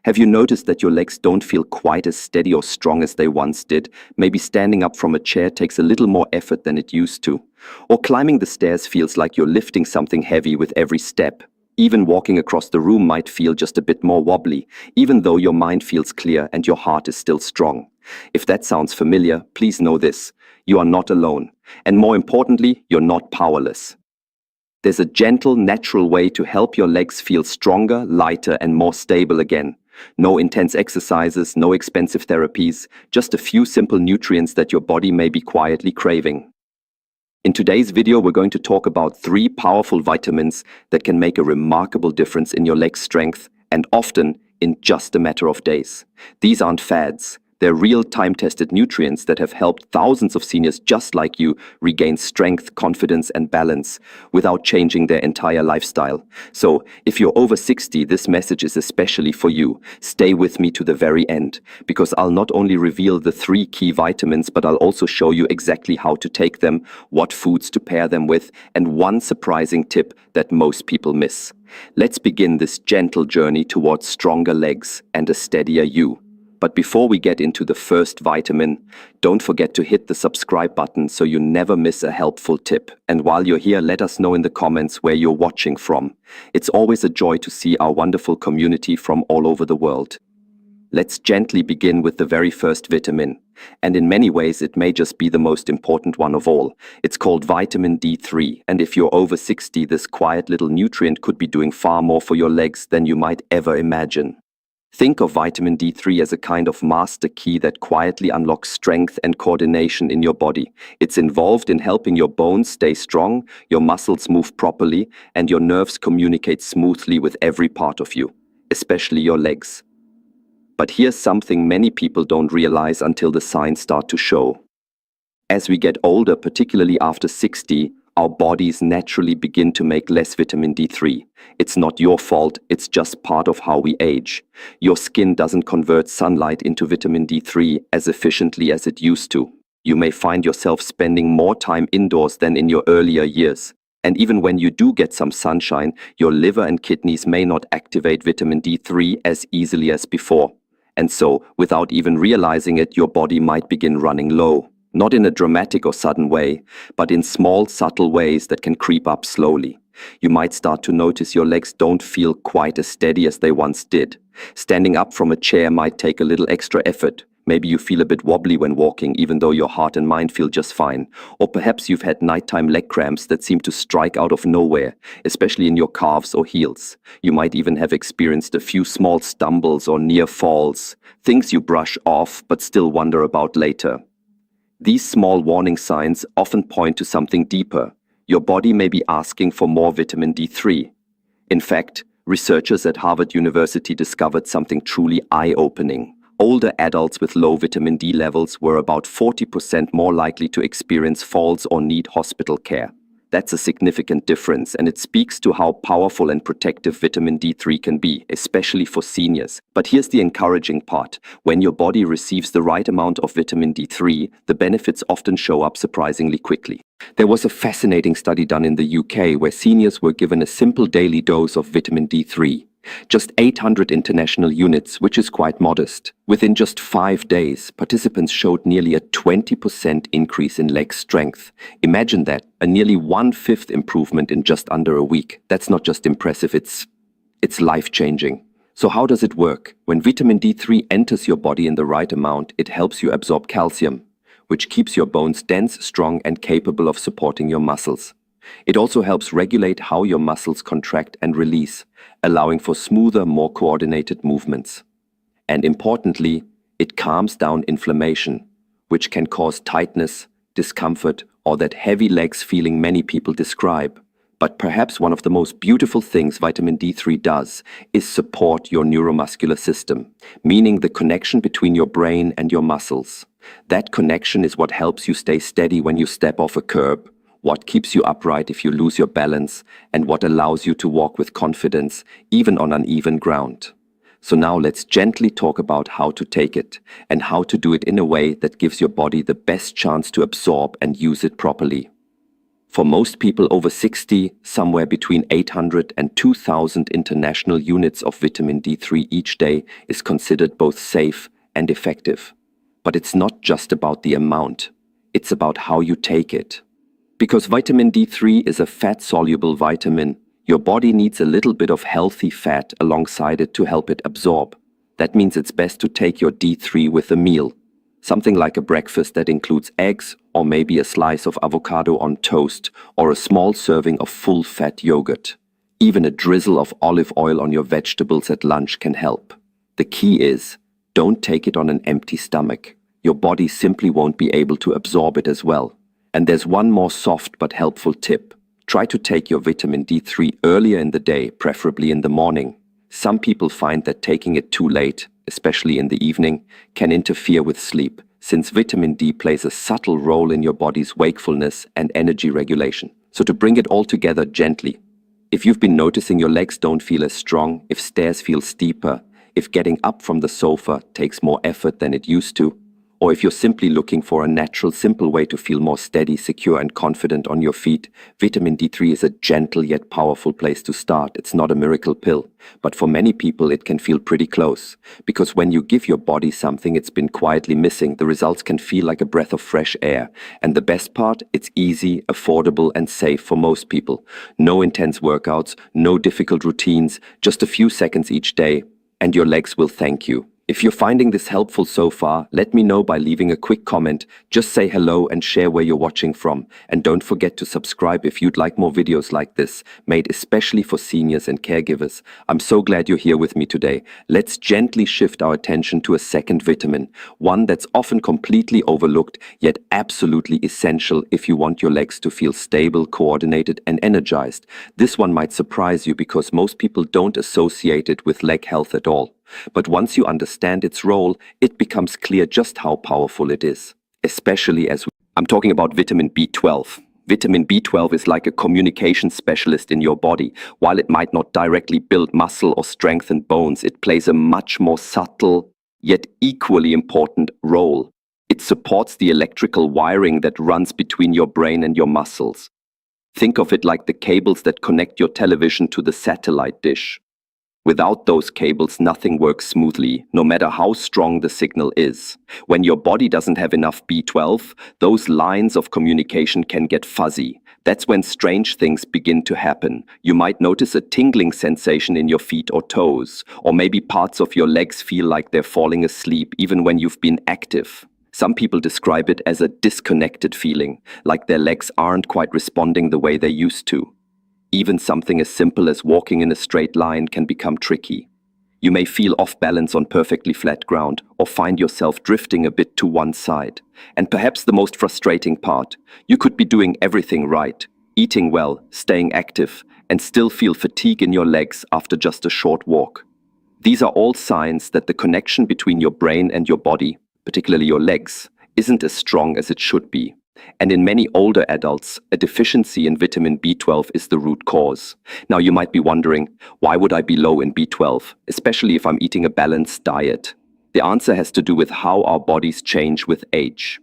Have you noticed that your legs don't feel quite as steady or strong as they once did? Maybe standing up from a chair takes a little more effort than it used to. Or climbing the stairs feels like you're lifting something heavy with every step. Even walking across the room might feel just a bit more wobbly, even though your mind feels clear and your heart is still strong. If that sounds familiar, please know this: you are not alone. And more importantly, you're not powerless. There's a gentle, natural way to help your legs feel stronger, lighter, and more stable again. No intense exercises, no expensive therapies, just a few simple nutrients that your body may be quietly craving. In today's video, we're going to talk about 3 powerful vitamins that can make a remarkable difference in your leg strength, and often in just a matter of days. These aren't fads. They're real time-tested nutrients that have helped thousands of seniors just like you regain strength, confidence, and balance without changing their entire lifestyle. So, if you're over 60, this message is especially for you. Stay with me to the very end, because I'll not only reveal the 3 key vitamins, but I'll also show you exactly how to take them, what foods to pair them with, and one surprising tip that most people miss. Let's begin this gentle journey towards stronger legs and a steadier you. But before we get into the first vitamin, don't forget to hit the subscribe button so you never miss a helpful tip. And while you're here, let us know in the comments where you're watching from. It's always a joy to see our wonderful community from all over the world. Let's gently begin with the very first vitamin. And in many ways, it may just be the most important one of all. It's called vitamin D3. And if you're over 60, this quiet little nutrient could be doing far more for your legs than you might ever imagine. Think of vitamin D3 as a kind of master key that quietly unlocks strength and coordination in your body. It's involved in helping your bones stay strong, your muscles move properly, and your nerves communicate smoothly with every part of you, especially your legs. But here's something many people don't realize until the signs start to show. As we get older, particularly after 60, our bodies naturally begin to make less vitamin D3. It's not your fault, it's just part of how we age. Your skin doesn't convert sunlight into vitamin D3 as efficiently as it used to. You may find yourself spending more time indoors than in your earlier years. And even when you do get some sunshine, your liver and kidneys may not activate vitamin D3 as easily as before. And so, without even realizing it, your body might begin running low. Not in a dramatic or sudden way, but in small, subtle ways that can creep up slowly. You might start to notice your legs don't feel quite as steady as they once did. Standing up from a chair might take a little extra effort. Maybe you feel a bit wobbly when walking, even though your heart and mind feel just fine. Or perhaps you've had nighttime leg cramps that seem to strike out of nowhere, especially in your calves or heels. You might even have experienced a few small stumbles or near falls, things you brush off but still wonder about later. These small warning signs often point to something deeper. Your body may be asking for more vitamin D3. In fact, researchers at Harvard University discovered something truly eye-opening. Older adults with low vitamin D levels were about 40% more likely to experience falls or need hospital care. That's a significant difference, and it speaks to how powerful and protective vitamin D3 can be, especially for seniors. But here's the encouraging part. When your body receives the right amount of vitamin D3, the benefits often show up surprisingly quickly. There was a fascinating study done in the UK where seniors were given a simple daily dose of vitamin D3. Just 800 international units, which is quite modest. Within just 5 days, participants showed nearly a 20% increase in leg strength. Imagine that, a nearly 1/5 improvement in just under a week. That's not just impressive, it's life-changing. So how does it work? When vitamin D3 enters your body in the right amount, it helps you absorb calcium, which keeps your bones dense, strong, and capable of supporting your muscles. It also helps regulate how your muscles contract and release, allowing for smoother, more coordinated movements. And importantly, it calms down inflammation, which can cause tightness, discomfort, or that heavy legs feeling many people describe. But perhaps one of the most beautiful things vitamin D3 does is support your neuromuscular system, meaning the connection between your brain and your muscles. That connection is what helps you stay steady when you step off a curb, what keeps you upright if you lose your balance, and what allows you to walk with confidence, even on uneven ground. So now let's gently talk about how to take it, and how to do it in a way that gives your body the best chance to absorb and use it properly. For most people over 60, somewhere between 800 and 2,000 international units of vitamin D3 each day is considered both safe and effective. But it's not just about the amount, it's about how you take it. Because vitamin D3 is a fat-soluble vitamin, your body needs a little bit of healthy fat alongside it to help it absorb. That means it's best to take your D3 with a meal. Something like a breakfast that includes eggs, or maybe a slice of avocado on toast, or a small serving of full-fat yogurt. Even a drizzle of olive oil on your vegetables at lunch can help. The key is, don't take it on an empty stomach. Your body simply won't be able to absorb it as well. And there's one more soft but helpful tip. Try to take your vitamin D3 earlier in the day, preferably in the morning. Some people find that taking it too late, especially in the evening, can interfere with sleep, since vitamin D plays a subtle role in your body's wakefulness and energy regulation. So to bring it all together gently, if you've been noticing your legs don't feel as strong, if stairs feel steeper, if getting up from the sofa takes more effort than it used to, or if you're simply looking for a natural, simple way to feel more steady, secure, and confident on your feet, vitamin D3 is a gentle yet powerful place to start. It's not a miracle pill, but for many people it can feel pretty close. Because when you give your body something it's been quietly missing, the results can feel like a breath of fresh air. And the best part, it's easy, affordable, and safe for most people. No intense workouts, no difficult routines, just a few seconds each day, and your legs will thank you. If you're finding this helpful so far, let me know by leaving a quick comment. Just say hello and share where you're watching from. And don't forget to subscribe if you'd like more videos like this, made especially for seniors and caregivers. I'm so glad you're here with me today. Let's gently shift our attention to a second vitamin, one that's often completely overlooked, yet absolutely essential if you want your legs to feel stable, coordinated, and energized. This one might surprise you because most people don't associate it with leg health at all. But once you understand its role, it becomes clear just how powerful it is. Especially I'm talking about vitamin B12. Vitamin B12 is like a communication specialist in your body. While it might not directly build muscle or strengthen bones, it plays a much more subtle, yet equally important role. It supports the electrical wiring that runs between your brain and your muscles. Think of it like the cables that connect your television to the satellite dish. Without those cables, nothing works smoothly, no matter how strong the signal is. When your body doesn't have enough B12, those lines of communication can get fuzzy. That's when strange things begin to happen. You might notice a tingling sensation in your feet or toes, or maybe parts of your legs feel like they're falling asleep even when you've been active. Some people describe it as a disconnected feeling, like their legs aren't quite responding the way they used to. Even something as simple as walking in a straight line can become tricky. You may feel off balance on perfectly flat ground or find yourself drifting a bit to one side. And perhaps the most frustrating part, you could be doing everything right, eating well, staying active, and still feel fatigue in your legs after just a short walk. These are all signs that the connection between your brain and your body, particularly your legs, isn't as strong as it should be. And in many older adults, a deficiency in vitamin B12 is the root cause. Now you might be wondering, why would I be low in B12, especially if I'm eating a balanced diet? The answer has to do with how our bodies change with age.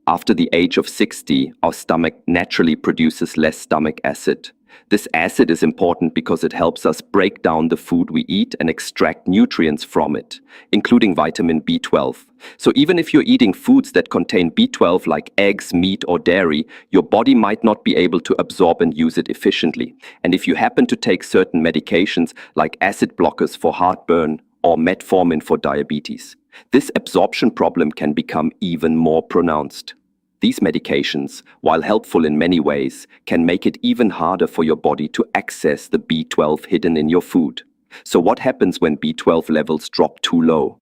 After the age of 60, our stomach naturally produces less stomach acid. This acid is important because it helps us break down the food we eat and extract nutrients from it, including vitamin B12. So even if you're eating foods that contain B12 like eggs, meat, or dairy, your body might not be able to absorb and use it efficiently. And if you happen to take certain medications like acid blockers for heartburn or metformin for diabetes, this absorption problem can become even more pronounced. These medications, while helpful in many ways, can make it even harder for your body to access the B12 hidden in your food. So what happens when B12 levels drop too low?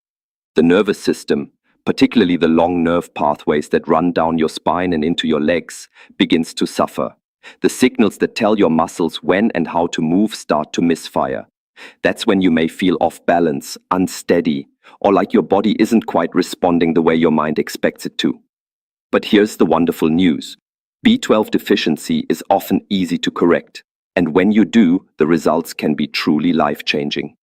The nervous system, particularly the long nerve pathways that run down your spine and into your legs, begins to suffer. The signals that tell your muscles when and how to move start to misfire. That's when you may feel off balance, unsteady, or like your body isn't quite responding the way your mind expects it to. But here's the wonderful news. B12 deficiency is often easy to correct, and when you do, the results can be truly life-changing.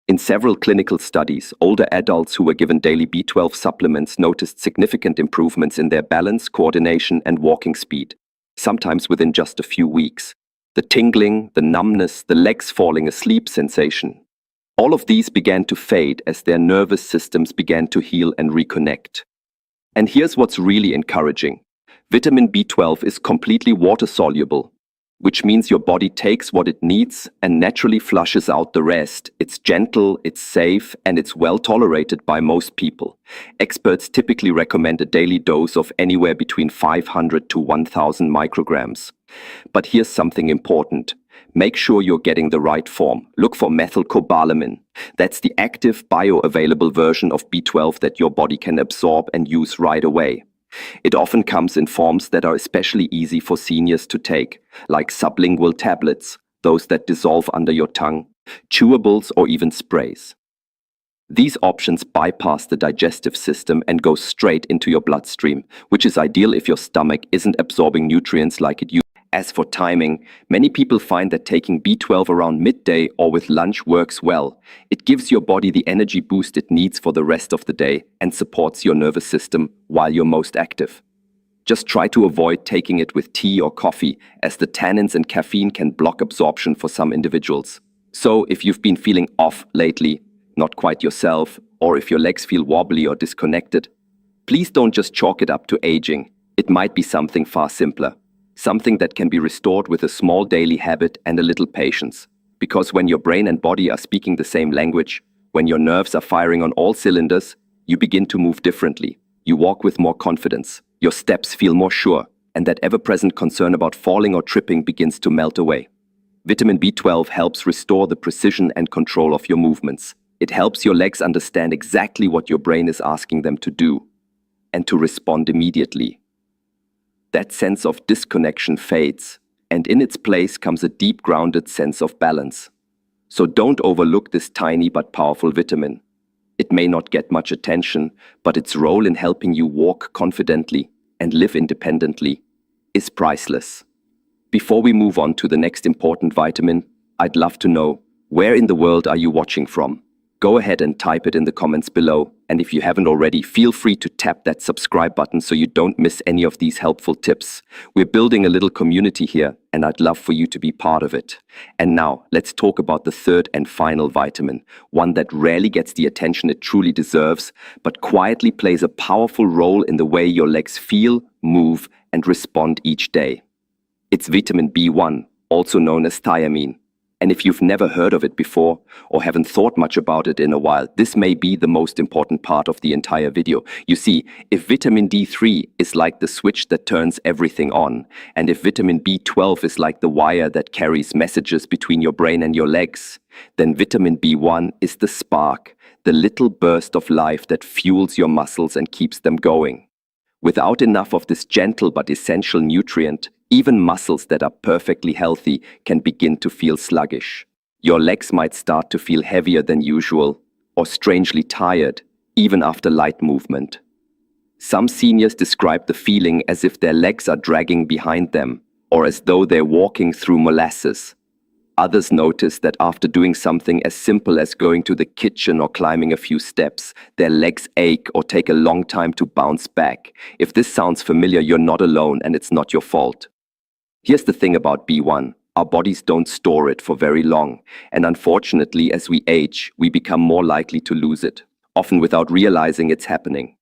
In several clinical studies, older adults who were given daily B12 supplements noticed significant improvements in their balance, coordination, and walking speed. sometimes within just a few weeks. The tingling, the numbness, the legs falling asleep sensation. All of these began to fade as their nervous systems began to heal and reconnect. And here's what's really encouraging. Vitamin B12 is completely water-soluble, which means your body takes what it needs and naturally flushes out the rest. It's gentle, it's safe, and it's well tolerated by most people. Experts typically recommend a daily dose of anywhere between 500 to 1000 micrograms. But here's something important. Make sure you're getting the right form. Look for methylcobalamin. That's the active bioavailable version of B12 that your body can absorb and use right away. It often comes in forms that are especially easy for seniors to take, like sublingual tablets, those that dissolve under your tongue, chewables, or even sprays. These options bypass the digestive system and go straight into your bloodstream, which is ideal if your stomach isn't absorbing nutrients like it used. As for timing, many people find that taking B12 around midday or with lunch works well. It gives your body the energy boost it needs for the rest of the day and supports your nervous system while you're most active. Just try to avoid taking it with tea or coffee, as the tannins and caffeine can block absorption for some individuals. So if you've been feeling off lately, not quite yourself, or if your legs feel wobbly or disconnected, please don't just chalk it up to aging. It might be something far simpler. Something that can be restored with a small daily habit and a little patience. Because when your brain and body are speaking the same language, when your nerves are firing on all cylinders, you begin to move differently. You walk with more confidence. Your steps feel more sure, and that ever-present concern about falling or tripping begins to melt away. Vitamin B12 helps restore the precision and control of your movements. It helps your legs understand exactly what your brain is asking them to do, and to respond immediately. That sense of disconnection fades, and in its place comes a deep grounded sense of balance. So don't overlook this tiny but powerful vitamin. It may not get much attention, but its role in helping you walk confidently and live independently is priceless. Before we move on to the next important vitamin, I'd love to know, where in the world are you watching from? Go ahead and type it in the comments below, and if you haven't already, feel free to tap that subscribe button so you don't miss any of these helpful tips. We're building a little community here, and I'd love for you to be part of it. And now, let's talk about the third and final vitamin, one that rarely gets the attention it truly deserves, but quietly plays a powerful role in the way your legs feel, move, and respond each day. It's vitamin B1, also known as thiamine. And if you've never heard of it before, or haven't thought much about it in a while, this may be the most important part of the entire video. You see, if vitamin D3 is like the switch that turns everything on, and if vitamin B12 is like the wire that carries messages between your brain and your legs, then vitamin B1 is the spark, the little burst of life that fuels your muscles and keeps them going. Without enough of this gentle but essential nutrient, even muscles that are perfectly healthy can begin to feel sluggish. Your legs might start to feel heavier than usual, or strangely tired, even after light movement. Some seniors describe the feeling as if their legs are dragging behind them, or as though they're walking through molasses. Others notice that after doing something as simple as going to the kitchen or climbing a few steps, their legs ache or take a long time to bounce back. If this sounds familiar, you're not alone and it's not your fault. Here's the thing about B1. Our bodies don't store it for very long, and unfortunately, as we age, we become more likely to lose it, often without realizing it's happening.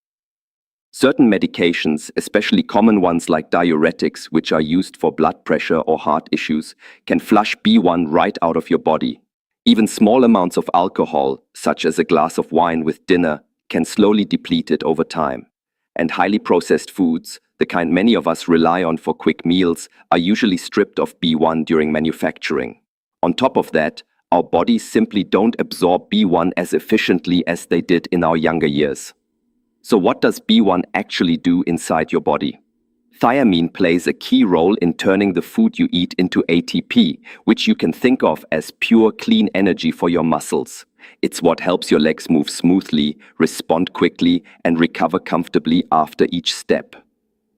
Certain medications, especially common ones like diuretics, which are used for blood pressure or heart issues, can flush B1 right out of your body. Even small amounts of alcohol, such as a glass of wine with dinner, can slowly deplete it over time. And highly processed foods, the kind many of us rely on for quick meals, are usually stripped of B1 during manufacturing. On top of that, our bodies simply don't absorb B1 as efficiently as they did in our younger years. So what does B1 actually do inside your body? Thiamine plays a key role in turning the food you eat into ATP, which you can think of as pure, clean energy for your muscles. It's what helps your legs move smoothly, respond quickly, and recover comfortably after each step.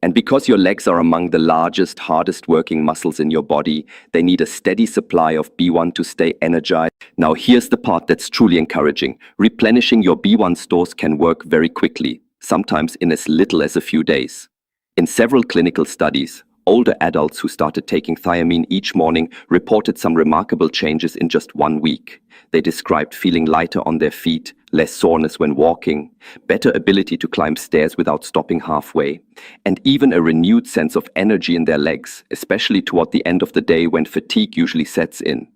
And because your legs are among the largest, hardest working muscles in your body, they need a steady supply of B1 to stay energized. Now here's the part that's truly encouraging. Replenishing your B1 stores can work very quickly, sometimes in as little as a few days. In several clinical studies, Older adults who started taking thiamine each morning reported some remarkable changes in just 1 week. They described feeling lighter on their feet, less soreness when walking, better ability to climb stairs without stopping halfway, and even a renewed sense of energy in their legs, especially toward the end of the day when fatigue usually sets in.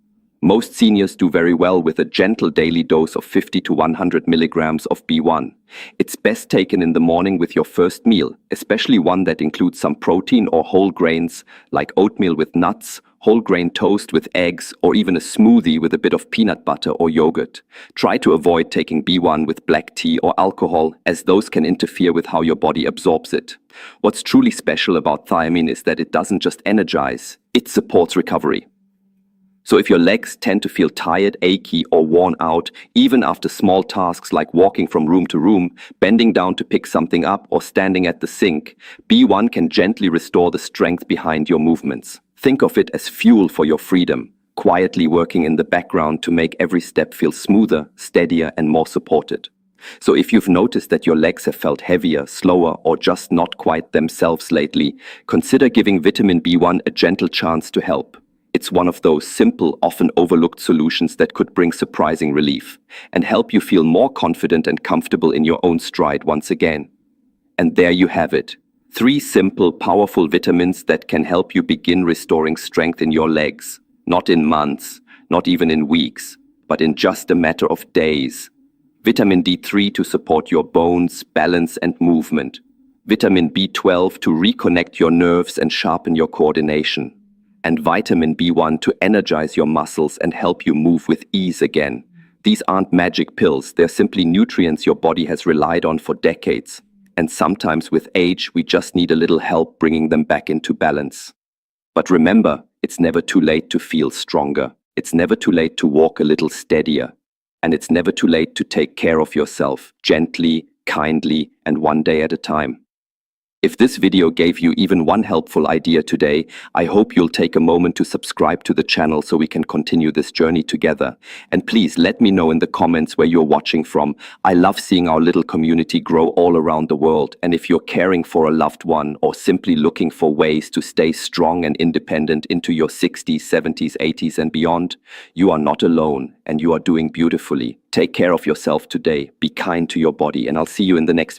Most seniors do very well with a gentle daily dose of 50 to 100 milligrams of B1. It's best taken in the morning with your first meal, especially one that includes some protein or whole grains, like oatmeal with nuts, whole grain toast with eggs, or even a smoothie with a bit of peanut butter or yogurt. Try to avoid taking B1 with black tea or alcohol, as those can interfere with how your body absorbs it. What's truly special about thiamine is that it doesn't just energize, it supports recovery. So if your legs tend to feel tired, achy, or worn out, even after small tasks like walking from room to room, bending down to pick something up, or standing at the sink, B1 can gently restore the strength behind your movements. Think of it as fuel for your freedom, quietly working in the background to make every step feel smoother, steadier, and more supported. So if you've noticed that your legs have felt heavier, slower, or just not quite themselves lately, consider giving vitamin B1 a gentle chance to help. It's one of those simple, often overlooked solutions that could bring surprising relief and help you feel more confident and comfortable in your own stride once again. And there you have it. 3 simple, powerful vitamins that can help you begin restoring strength in your legs. Not in months, not even in weeks, but in just a matter of days. Vitamin D3 to support your bones, balance, and movement. Vitamin B12 to reconnect your nerves and sharpen your coordination. And vitamin B1 to energize your muscles and help you move with ease again. These aren't magic pills, they're simply nutrients your body has relied on for decades. And sometimes with age, we just need a little help bringing them back into balance. But remember, it's never too late to feel stronger. It's never too late to walk a little steadier. And it's never too late to take care of yourself, gently, kindly, and one day at a time. If this video gave you even one helpful idea today, I hope you'll take a moment to subscribe to the channel so we can continue this journey together. And please let me know in the comments where you're watching from. I love seeing our little community grow all around the world. And if you're caring for a loved one or simply looking for ways to stay strong and independent into your 60s, 70s, 80s and beyond, you are not alone and you are doing beautifully. Take care of yourself today. Be kind to your body, and I'll see you in the next